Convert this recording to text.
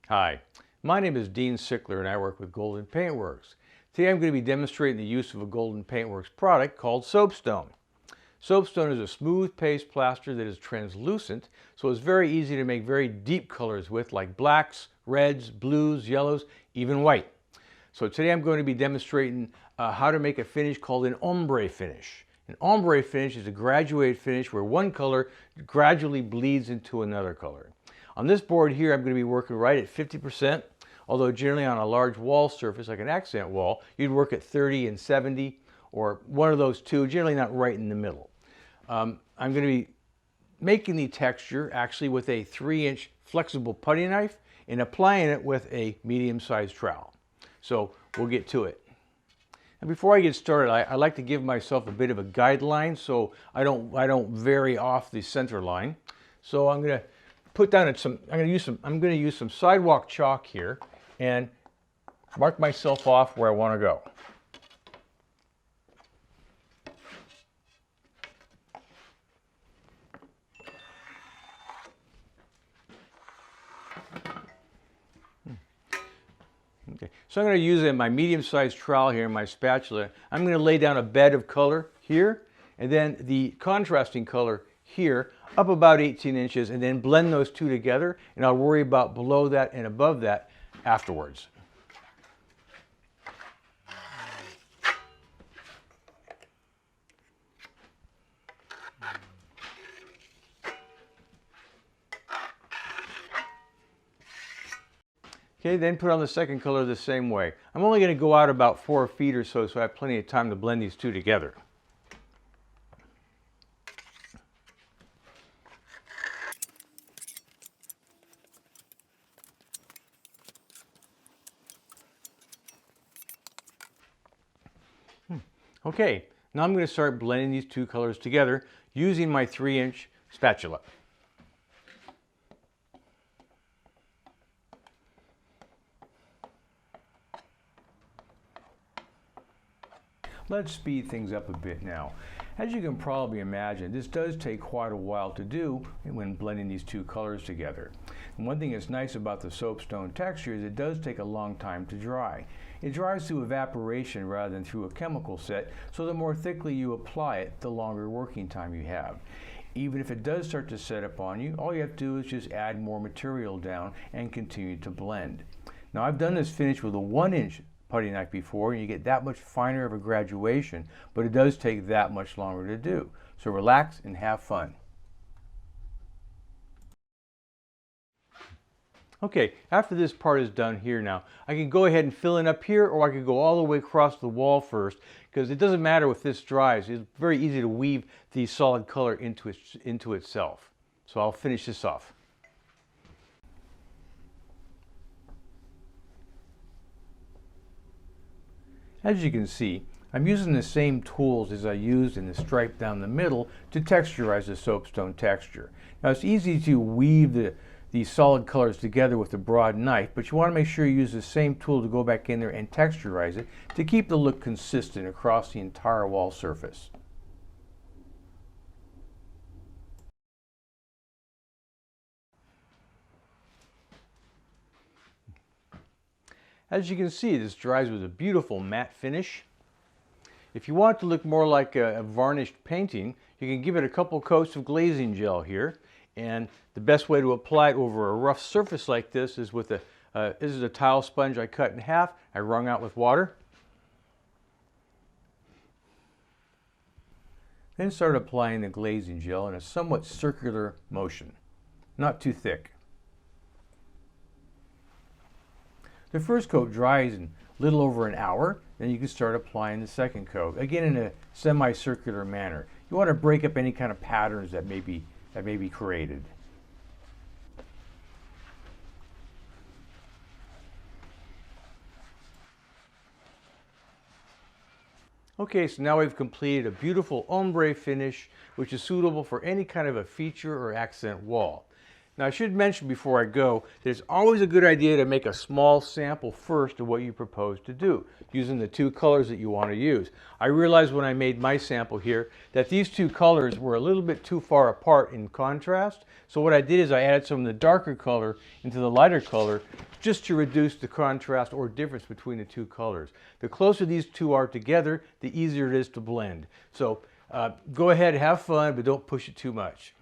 Hi, my name is Dean Sickler and I work with Golden Paintworks. Today I'm going to be demonstrating the use of a Golden Paintworks product called Soapstone. Soapstone is a smooth paste plaster that is translucent, so it's very easy to make very deep colors with, like blacks, reds, blues, yellows, even white. So today I'm going to be demonstrating how to make a finish called an ombre finish. An ombre finish is a graduated finish where one color gradually bleeds into another color. On this board here, I'm going to be working right at 50%, although generally on a large wall surface, like an accent wall, you'd work at 30 and 70, or one of those two, generally not right in the middle. I'm going to be making the texture actually with a 3-inch flexible putty knife and applying it with a medium-sized trowel. So we'll get to it. And before I get started, I like to give myself a bit of a guideline so I don't vary off the center line. So I'm going to put down I'm going to use some sidewalk chalk here and mark myself off where I want to go. Okay, so I'm going to use my medium-sized trowel here, my spatula. I'm going to lay down a bed of color here, and then the contrasting color here, up about 18 inches, and then blend those two together, and I'll worry about below that and above that afterwards. Okay, then put on the second color the same way. I'm only going to go out about 4 feet or so, so I have plenty of time to blend these two together. Okay, now I'm going to start blending these two colors together using my 3-inch spatula. Let's speed things up a bit now. As you can probably imagine, this does take quite a while to do when blending these two colors together. And one thing that's nice about the soapstone texture is it does take a long time to dry. It dries through evaporation rather than through a chemical set, so the more thickly you apply it, the longer working time you have. Even if it does start to set up on you, all you have to do is just add more material down and continue to blend. Now I've done this finish with a 1-inch putty knife before, and you get that much finer of a graduation, but it does take that much longer to do. So relax and have fun. Okay, after this part is done here now, I can go ahead and fill in up here, or I could go all the way across the wall first, because it doesn't matter if this dries. It's very easy to weave the solid color into itself. So I'll finish this off. As you can see, I'm using the same tools as I used in the stripe down the middle to texturize the soapstone texture. Now it's easy to weave these solid colors together with a broad knife, but you want to make sure you use the same tool to go back in there and texturize it to keep the look consistent across the entire wall surface. As you can see, this dries with a beautiful matte finish. If you want it to look more like a varnished painting, you can give it a couple coats of glazing gel here. And the best way to apply it over a rough surface like this is with this is a tile sponge I cut in half. I wrung out with water. Then start applying the glazing gel in a somewhat circular motion, not too thick. The first coat dries in a little over an hour, then you can start applying the second coat, again in a semicircular manner. You want to break up any kind of patterns that may be created. Okay, so now we've completed a beautiful ombre finish, which is suitable for any kind of a feature or accent wall. Now I should mention before I go that it's always a good idea to make a small sample first of what you propose to do, using the two colors that you want to use. I realized when I made my sample here that these two colors were a little bit too far apart in contrast, so what I did is I added some of the darker color into the lighter color just to reduce the contrast or difference between the two colors. The closer these two are together, the easier it is to blend. So go ahead, have fun, but don't push it too much.